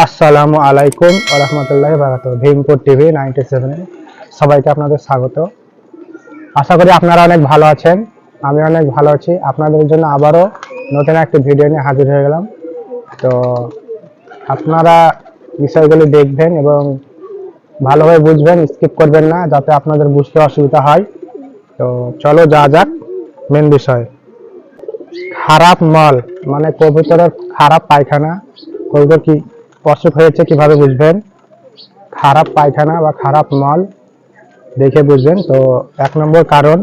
আসসালামু আলাইকুম ওয়া রাহমাতুল্লাহি ওয়া বারাকাতুহু। ভীমপুর টিভি 97 সবাইকে আপনাদের স্বাগত। আশা করি আপনারা অনেক ভালো আছেন, আমি অনেক ভালো আছি। আপনাদের জন্য আবারও নতুন একটি ভিডিও নিয়ে হাজির হয়ে গেলাম। তো আপনারা বিষয়গুলি দেখবেন এবং ভালোভাবে বুঝবেন, স্কিপ করবেন না যাতে আপনাদের বুঝতে অসুবিধা হয়। তো চলো যাক মেন বিষয়। খারাপ মল মানে কবুতরের খারাপ পায়খানা। কবুতর কি অসুখ হয়েছে কিভাবে বুঝবেন? খারাপ পায়খানা বা খারাপ মল দেখে বুঝবেন। তো 1 নম্বর কারণ,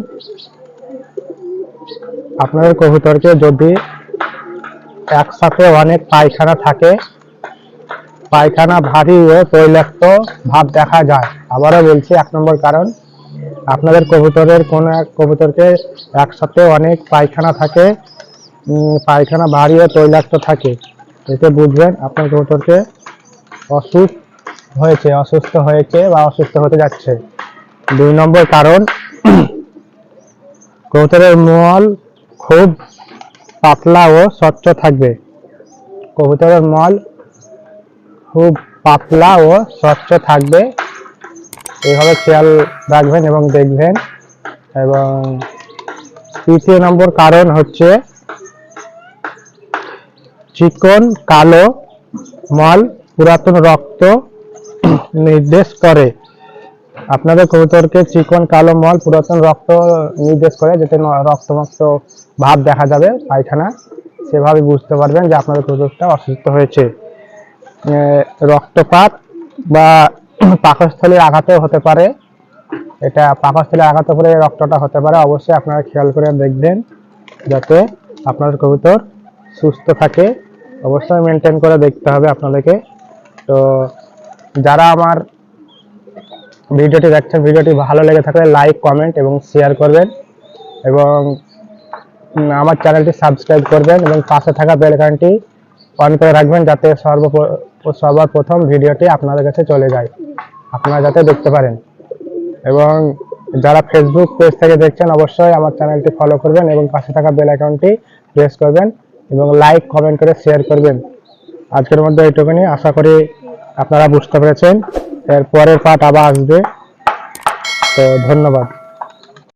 আপনাদের কবুতরকে যদি একসাথে অনেক পায়খানা থাকে, পায়খানা ভারী ও তৈলাক্ত ভাব দেখা যায়। আবারও বলছি, 1 নম্বর কারণ, আপনাদের কবুতরের কোনো এক কবুতরকে একসাথে অনেক পায়খানা থাকে, পায়খানা ভারী ও তৈলাক্ত থাকে, এতে বুঝবেন আপনার কবুতরকে অসুস্থ হয়েছে বা অসুস্থ হতে যাচ্ছে। 2 নম্বর কারণ, কবুতরের মল খুব পাতলা ও স্বচ্ছ থাকবে। কবুতরের মল খুব পাতলা ও স্বচ্ছ থাকবে, এইভাবে খেয়াল রাখবেন এবং দেখবেন। এবং 3 নম্বর কারণ হচ্ছে চিকন কালো মল পুরাতন রক্ত নির্দেশ করে। আপনাদের কবুতরকে চিকন কালো মল পুরাতন রক্ত নির্দেশ করে, যেতে রক্তমাক্ত ভাব দেখা যাবে পায়খানা, সেভাবে বুঝতে পারবেন যে আপনাদের কবুতরটা অসুস্থ হয়েছে। রক্তপাত বা পাকস্থলীর আঘাতেও হতে পারে, এটা পাকস্থলীর আঘাতে পরে রক্তটা হতে পারে। অবশ্যই আপনারা খেয়াল করে দেখবেন যাতে আপনাদের কবুতর সুস্থ থাকে। অবশ্যই মেনটেন করে দেখতে হবে আপনাদেরকে। তো যারা আমার ভিডিওটি দেখছেন, ভিডিওটি ভালো লেগে থাকলে লাইক, কমেন্ট এবং শেয়ার করবেন এবং আমার চ্যানেলটি সাবস্ক্রাইব করবেন এবং পাশে থাকা বেল আইকনটি অন করে রাখবেন যাতে সবার প্রথম ভিডিওটি আপনাদের কাছে চলে যায়, আপনারা যাতে দেখতে পারেন। এবং যারা ফেসবুক পেজ থেকে দেখছেন, অবশ্যই আমার চ্যানেলটি ফলো করবেন এবং পাশে থাকা বেল আইকনটি প্রেস করবেন এবং লাইক, কমেন্ট করে শেয়ার করবেন। আজকের মধ্যে এইটুকুনি, আশা করি আপনারা বুঝতে পেরেছেন। এর পরের পার্ট আবার আসবে। তো ধন্যবাদ।